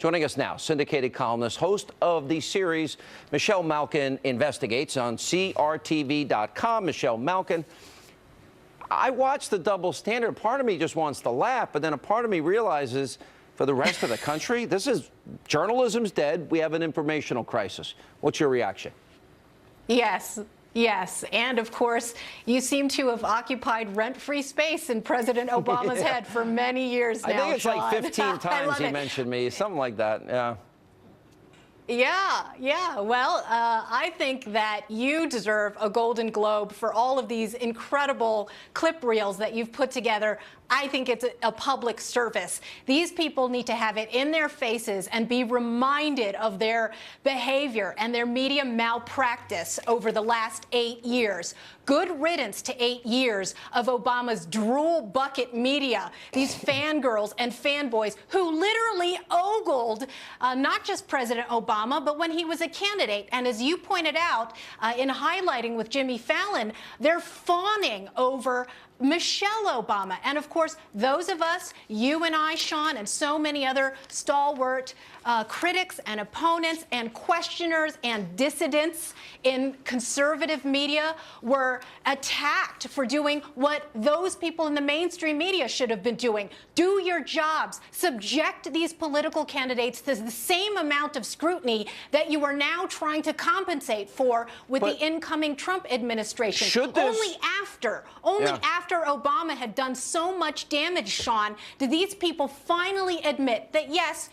Joining us now, syndicated columnist, host of the series, Michelle Malkin Investigates on CRTV.com. Michelle Malkin, I watched the double standard. Part of me just wants to laugh, but then a part of me realizes for the rest of the country, journalism's dead. We have an informational crisis. What's your reaction? Yes. Yes, and of course, you seem to have occupied rent-free space in President Obama's head for many years now, I think it's Sean. like 15 times he mentioned me, something like that, yeah. Yeah. Well, I think that you deserve a Golden Globe for all of these incredible clip reels that you've put together. I think it's a public service. These people need to have it in their faces and be reminded of their behavior and their media malpractice over the last 8 years. Good riddance to 8 years of Obama's drool bucket media. These fangirls and fanboys who literally ogled not just President Obama, but when he was a candidate. And as you pointed out in highlighting with Jimmy Fallon, they're fawning over Michelle Obama. And of course, those of us, you and I, Sean, and so many other stalwart critics and opponents and questioners and dissidents in conservative media were attacked for doing what those people in the mainstream media should have been doing. Do your jobs. Subject these political candidates to the same amount of scrutiny that you are now trying to compensate for with the incoming Trump administration. Only after Obama had done so much damage, Sean, did these people finally admit that, yes,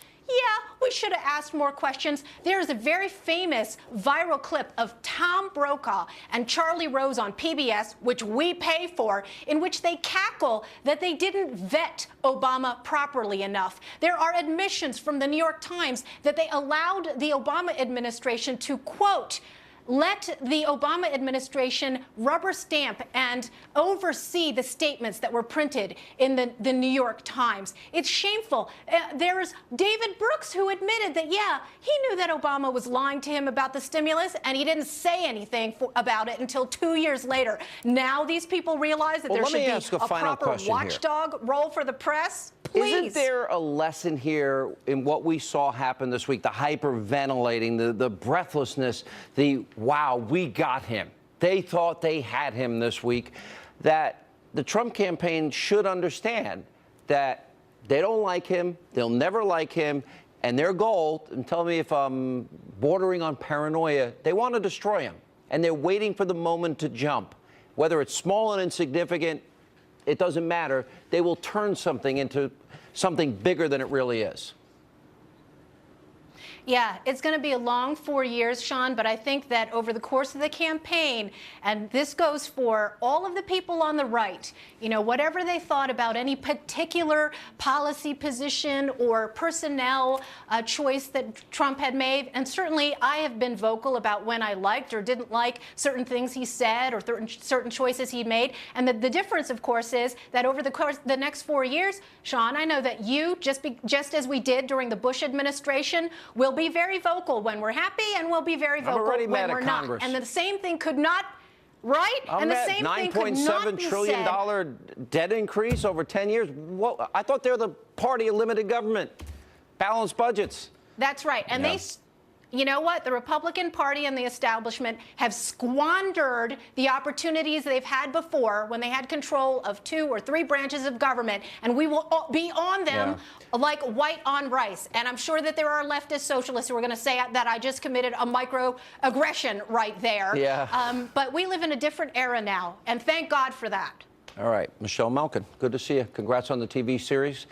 we should have asked more questions. There is a very famous viral clip of Tom Brokaw and Charlie Rose on PBS, which we pay for, in which they cackle that they didn't vet Obama properly enough. There are admissions from the New York Times that they allowed the Obama administration to, quote, let the Obama administration rubber stamp and oversee the statements that were printed in the New York Times. It's shameful. There's David Brooks, who admitted that, he knew that Obama was lying to him about the stimulus, and he didn't say anything about it until 2 years later. Now these people realize that there should be a proper watchdog role for the press. Please. Isn't there a lesson here in what we saw happen this week, the hyperventilating, the breathlessness, the, wow, we got him. They thought they had him this week, that the Trump campaign should understand that they don't like him, they'll never like him, and their goal, and tell me if I'm bordering on paranoia, they want to destroy him, and they're waiting for the moment to jump. Whether it's small and insignificant, it doesn't matter. They will turn something into something bigger than it really is. Yeah, it's going to be a long 4 years, Sean, but I think that over the course of the campaign, and this goes for all of the people on the right, whatever they thought about any particular policy position or personnel choice that Trump had made, and certainly I have been vocal about when I liked or didn't like certain things he said or certain choices he made. And the difference, of course, is that over the course of the next 4 years, Sean, I know that you, just as we did during the Bush administration, will be very vocal when we're happy, and we'll be very vocal when we're not. And the same thing could not, right? And the same thing could not be said. $9.7 trillion debt increase over 10 years. Well, I thought they're the party of limited government, balanced budgets. That's right. And you know what? The Republican Party and the establishment have squandered the opportunities they've had before when they had control of 2 or 3 branches of government, and we will be on them like white on rice. And I'm sure that there are leftist socialists who are going to say that I just committed a microaggression right there. But we live in a different era now, and thank God for that. All right, Michelle Malkin, good to see you. Congrats on the TV series.